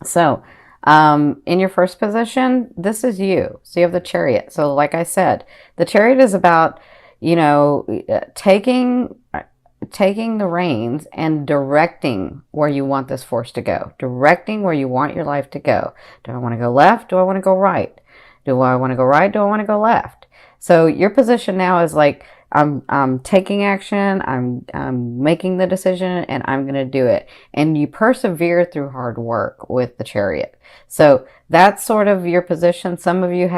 So, in your first position, this is you. So you have the Chariot. So, like I said, the Chariot is about, you know, taking the reins and directing where you want this force to go, directing where you want your life to go. Do I want to go left? Do I want to go right? Do I want to go right? Do I want to go left? So your position now is like, I'm taking action, I'm making the decision, and I'm going to do it. And you persevere through hard work with the Chariot. So that's sort of your position. Some of you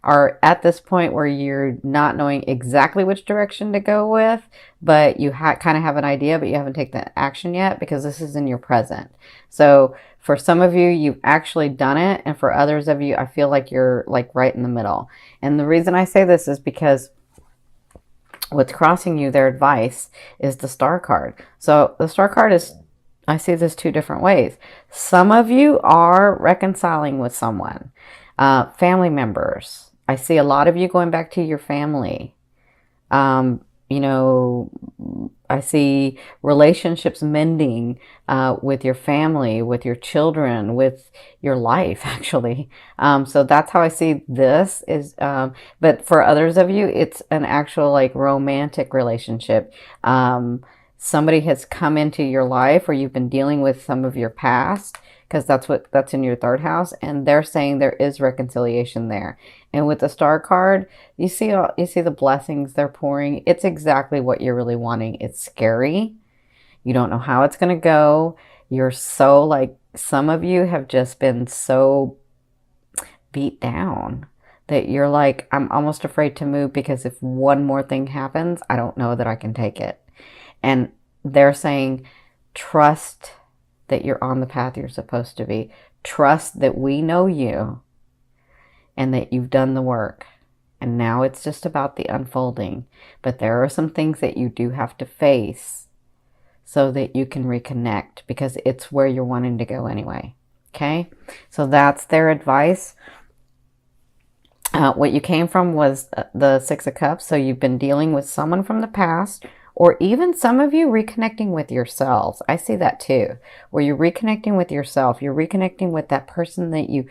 are at this point where you're not knowing exactly which direction to go with, but you kind of have an idea, but you haven't taken the action yet because this is in your present. So for some of you, you've actually done it, and for others of you, I feel like you're like right in the middle. And the reason I say this is because what's crossing you, their advice, is the Star card. So the Star card is, I see this two different ways. Some of you are reconciling with someone, family members. I see a lot of you going back to your family. You know, I see relationships mending with your family, with your children, with your life, actually. So that's how I see this is. But for others of you, it's an actual like romantic relationship. Somebody has come into your life, or you've been dealing with some of your past, because that's in your third house, and they're saying there is reconciliation there. And with the Star card, you see the blessings they're pouring. It's exactly what you're really wanting. It's scary. You don't know how it's going to go. You're so like, some of you have just been so beat down that you're like, I'm almost afraid to move because if one more thing happens, I don't know that I can take it. And they're saying, trust that you're on the path you're supposed to be. Trust that we know you and that you've done the work. And now it's just about the unfolding. But there are some things that you do have to face so that you can reconnect, because it's where you're wanting to go anyway. Okay? So that's their advice. What you came from was the Six of Cups. So you've been dealing with someone from the past, or even some of you reconnecting with yourselves. I see that too, where you're reconnecting with yourself. You're reconnecting with that person that you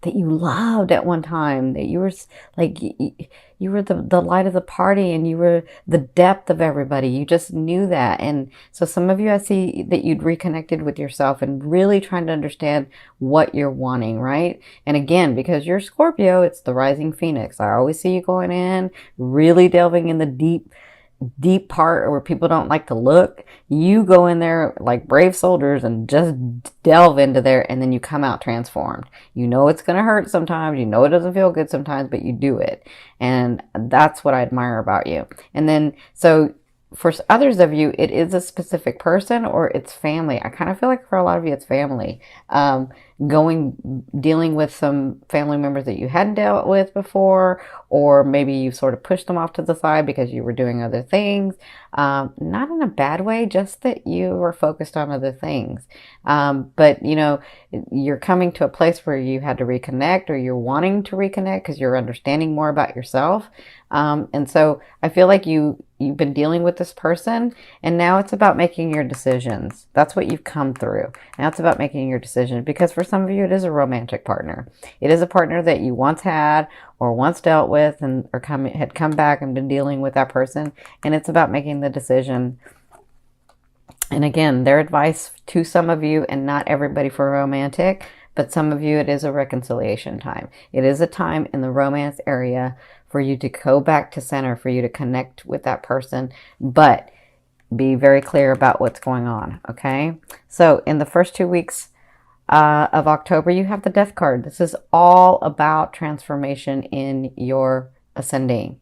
loved at one time, that you were like, you were the light of the party, and you were the depth of everybody. You just knew that. And so some of you, I see that you'd reconnected with yourself and really trying to understand what you're wanting, right? And again, because you're Scorpio, it's the rising phoenix. I always see you going in, really delving in the deep part where people don't like to look. You go in there like brave soldiers and just delve into there, and then you come out transformed. You know it's going to hurt sometimes, you know it doesn't feel good sometimes, but you do it. And that's what I admire about you. And then so for others of you, it is a specific person or it's family. I kind of feel like for a lot of you, it's family. Dealing with some family members that you hadn't dealt with before, or maybe you sort of pushed them off to the side because you were doing other things. Not in a bad way, just that you were focused on other things. But you know, you're coming to a place where you had to reconnect, or you're wanting to reconnect because you're understanding more about yourself. And so I feel like you've been dealing with this person, and now it's about making your decisions. That's what you've come through. Now it's about making your decisions, because for some of you, it is a romantic partner. It is a partner that you once had or once dealt with, and had come back and been dealing with that person. And it's about making the decision. And again, their advice to some of you, and not everybody for romantic, but some of you, it is a reconciliation time. It is a time in the romance area for you to go back to center, for you to connect with that person, but be very clear about what's going on, okay? So in the first 2 weeks of October, you have the Death card. This is all about transformation in your ascending,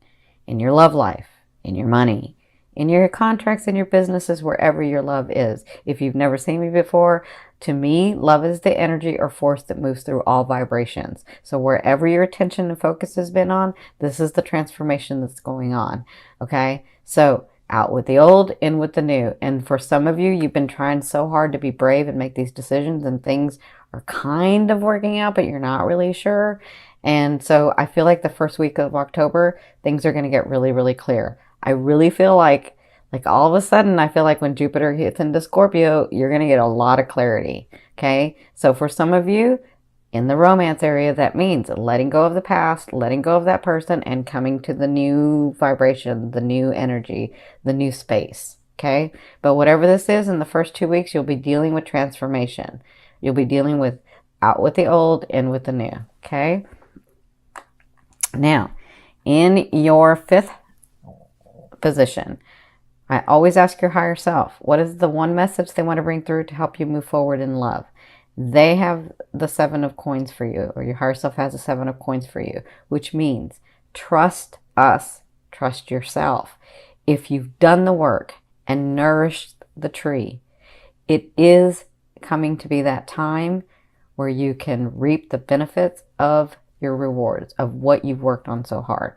in your love life, in your money, in your contracts, in your businesses, wherever your love is. If you've never seen me before, to me, love is the energy or force that moves through all vibrations. So wherever your attention and focus has been on, this is the transformation that's going on. Okay? So out with the old, in with the new. And for some of you, you've been trying so hard to be brave and make these decisions, and things are kind of working out, but you're not really sure. And so I feel like the first week of October, things are going to get really, really clear. I really feel like Like all of a sudden, I feel like when Jupiter hits into Scorpio, you're going to get a lot of clarity. Okay. So for some of you in the romance area, that means letting go of the past, letting go of that person, and coming to the new vibration, the new energy, the new space. Okay. But whatever this is, in the first 2 weeks, you'll be dealing with transformation. You'll be dealing with out with the old, in with the new. Okay. Now, in your 5th position, I always ask your higher self, what is the one message they want to bring through to help you move forward in love? They have the 7 of coins for you, or your higher self has the 7 of coins for you, which means trust us, trust yourself. If you've done the work and nourished the tree, it is coming to be that time where you can reap the benefits of your rewards, of what you've worked on so hard.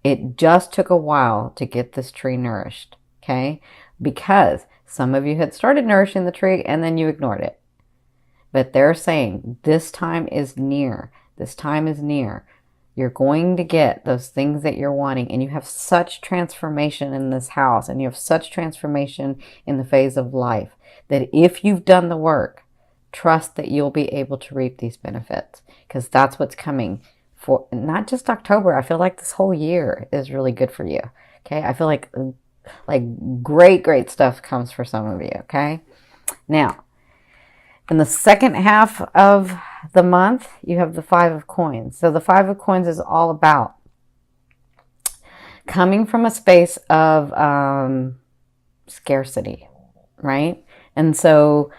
It just took a while to get this tree nourished. Okay, because some of you had started nourishing the tree and then you ignored it. But they're saying this time is near. This time is near. You're going to get those things that you're wanting, and you have such transformation in this house, and you have such transformation in the phase of life that if you've done the work, trust that you'll be able to reap these benefits, because that's what's coming for not just October. I feel like this whole year is really good for you. Okay, I feel like great stuff comes for some of you. Okay, now in the second half of the month, you have the 5 of coins. So the 5 of coins is all about coming from a space of scarcity, right? And so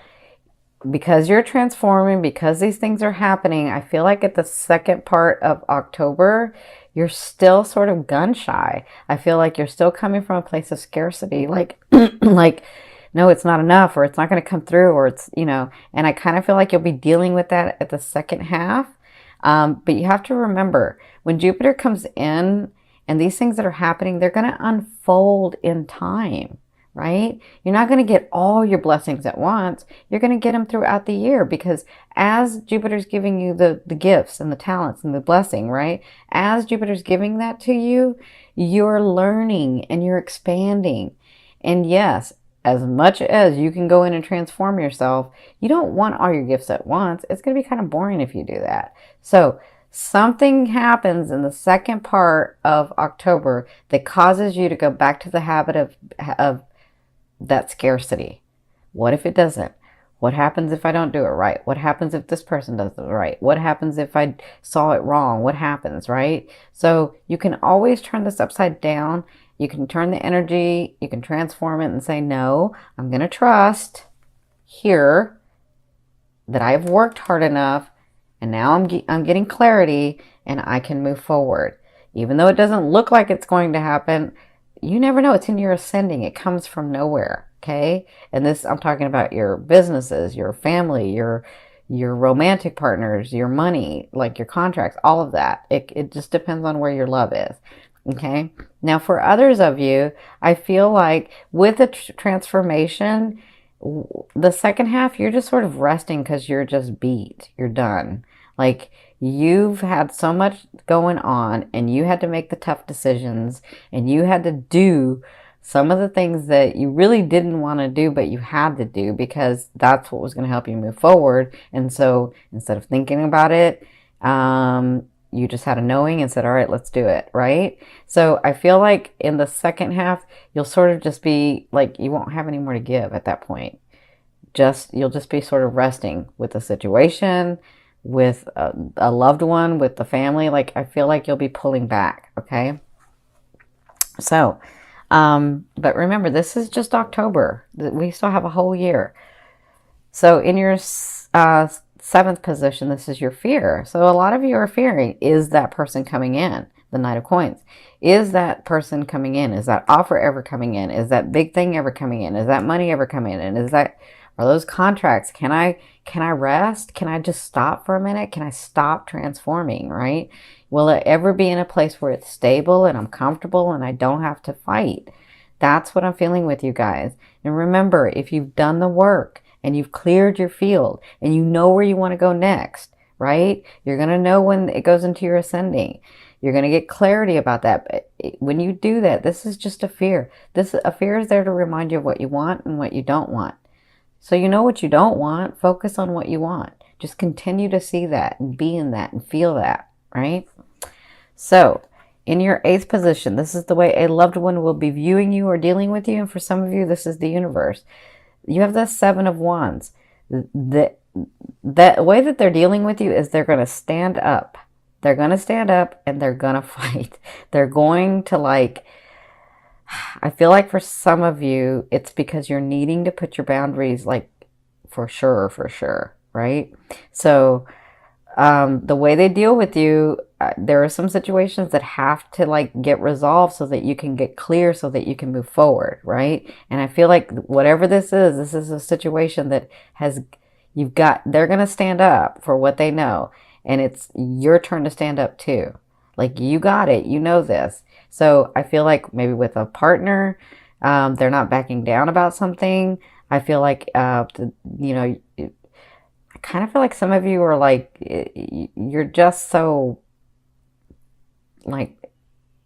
because you're transforming, because these things are happening, I feel like at the second part of October, you're still sort of gun shy. I feel like you're still coming from a place of scarcity, like, like, no, it's not enough, or it's not going to come through, or it's, and I kind of feel like you'll be dealing with that at the second half. But you have to remember, when Jupiter comes in and these things that are happening, they're going to unfold in time, right? You're not going to get all your blessings at once. You're going to get them throughout the year, because as Jupiter's giving you the gifts and the talents and the blessing, right? As Jupiter's giving that to you, you're learning and you're expanding. And yes, as much as you can go in and transform yourself, you don't want all your gifts at once. It's going to be kind of boring if you do that. So something happens in the second part of October that causes you to go back to the habit of that scarcity. What if it doesn't? What happens if I don't do it right? What happens if this person does it right? What happens if I saw it wrong? What happens, right? So you can always turn this upside down. You can turn the energy, you can transform it and say, no, I'm going to trust here that I've worked hard enough, and now I'm getting clarity, and I can move forward. Even though it doesn't look like it's going to happen, you never know. It's in your ascending. It comes from nowhere, okay? And this, I'm talking about your businesses, your family, your romantic partners, your money, like your contracts, all of that. It just depends on where your love is. Okay. Now for others of you, I feel like with the transformation, the second half, you're just sort of resting because you're just beat. You're done. Like you've had so much going on, and you had to make the tough decisions, and you had to do some of the things that you really didn't want to do, but you had to do because that's what was going to help you move forward. And so instead of thinking about it, you just had a knowing and said, all right, let's do it, right? So I feel like in the second half, you'll sort of just be like, you won't have any more to give at that point. You'll just be sort of resting with the situation, with a loved one, with the family. Like, I feel like you'll be pulling back, okay? So, but remember, this is just October. We still have a whole year. So in your 7th position, this is your fear. So a lot of you are fearing, is that person coming in? The Knight of Coins. Is that person coming in? Is that offer ever coming in? Is that big thing ever coming in? Is that money ever coming in? Are those contracts? Can I rest? Can I just stop for a minute? Can I stop transforming, right? Will it ever be in a place where it's stable and I'm comfortable and I don't have to fight? That's what I'm feeling with you guys. And remember, if you've done the work and you've cleared your field and you know where you want to go next, right? You're going to know when it goes into your ascending. You're going to get clarity about that. But when you do that, this is just a fear. A fear is there to remind you of what you want and what you don't want. So you know what you don't want. Focus on what you want. Just continue to see that and be in that and feel that, right? So in your 8th position, this is the way a loved one will be viewing you or dealing with you. And for some of you, this is the universe. You have the 7 of Wands. The way that they're dealing with you is they're going to stand up. They're going to stand up and they're going to fight. They're going to I feel like for some of you, it's because you're needing to put your boundaries for sure, right? So the way they deal with you, there are some situations that have to get resolved so that you can get clear, so that you can move forward, right? And I feel like whatever this is a situation that they're going to stand up for what they know. And it's your turn to stand up too. You got it, you know this. So I feel like maybe with a partner, they're not backing down about something. I feel like, I kind of feel like some of you are you're just so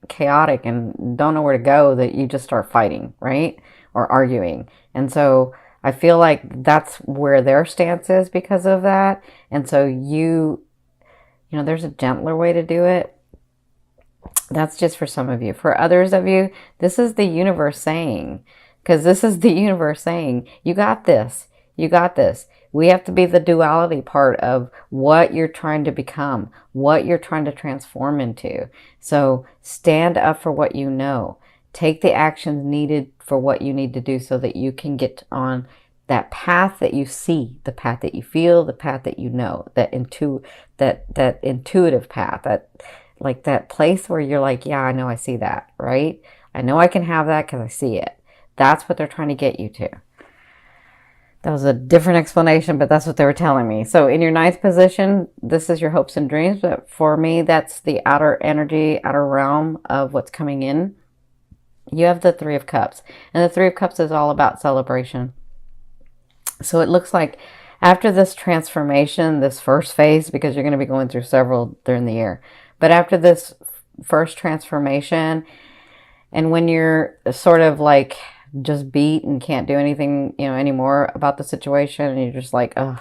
chaotic and don't know where to go that you just start fighting, right? Or arguing. And so I feel like that's where their stance is because of that. And so there's a gentler way to do it. That's just for some of you. For others of you, this is the universe saying, you got this. You got this. We have to be the duality part of what you're trying to become, what you're trying to transform into. So stand up for what you know. Take the actions needed for what you need to do so that you can get on that path that you see, the path that you feel, the path that you know, that intuitive path, that place where you're yeah, I know I see that, right? I know I can have that because I see it. That's what they're trying to get you to. That was a different explanation, but that's what they were telling me. So in your 9th position, this is your hopes and dreams. But for me, that's the outer energy, outer realm of what's coming in. You have the 3 of Cups. And the 3 of Cups is all about celebration. So it looks like after this transformation, this first phase, because you're going to be going through several during the year. But after this first transformation, and when you're sort of just beat and can't do anything, anymore about the situation, and you're just ugh.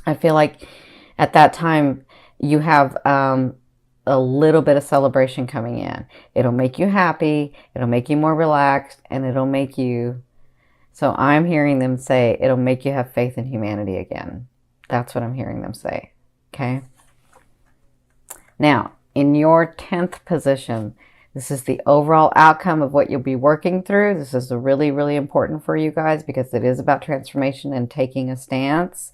I feel like at that time you have a little bit of celebration coming in. It'll make you happy, it'll make you more relaxed, and it'll make you, so I'm hearing them say, it'll make you have faith in humanity again. That's what I'm hearing them say, okay? Now, in your 10th position, this is the overall outcome of what you'll be working through. This is really, really important for you guys because it is about transformation and taking a stance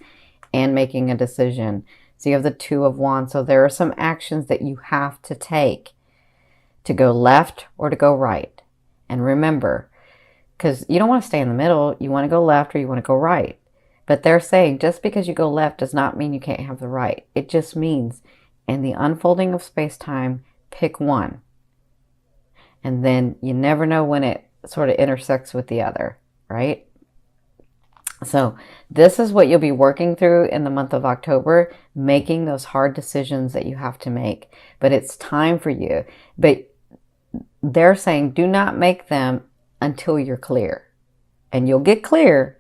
and making a decision. So you have the 2 of Wands. So there are some actions that you have to take to go left or to go right. And remember, because you don't want to stay in the middle. You want to go left or you want to go right. But they're saying just because you go left does not mean you can't have the right. It just means in the unfolding of space-time, pick one. And then you never know when it sort of intersects with the other, right? So this is what you'll be working through in the month of October, making those hard decisions that you have to make. But it's time for you. But they're saying do not make them until you're clear. And you'll get clear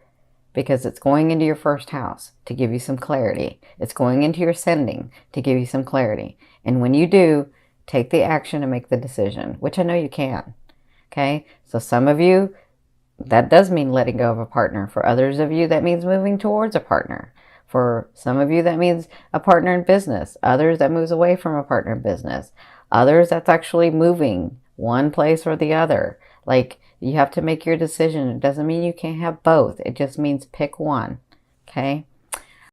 because it's going into your first house to give you some clarity. It's going into your sending to give you some clarity. And when you do, take the action and make the decision, which I know you can. Okay? So some of you, that does mean letting go of a partner. For others of you, that means moving towards a partner. For some of you, that means a partner in business. Others, that moves away from a partner in business. Others, that's actually moving one place or the other. You have to make your decision. It doesn't mean you can't have both. It just means pick one. Okay?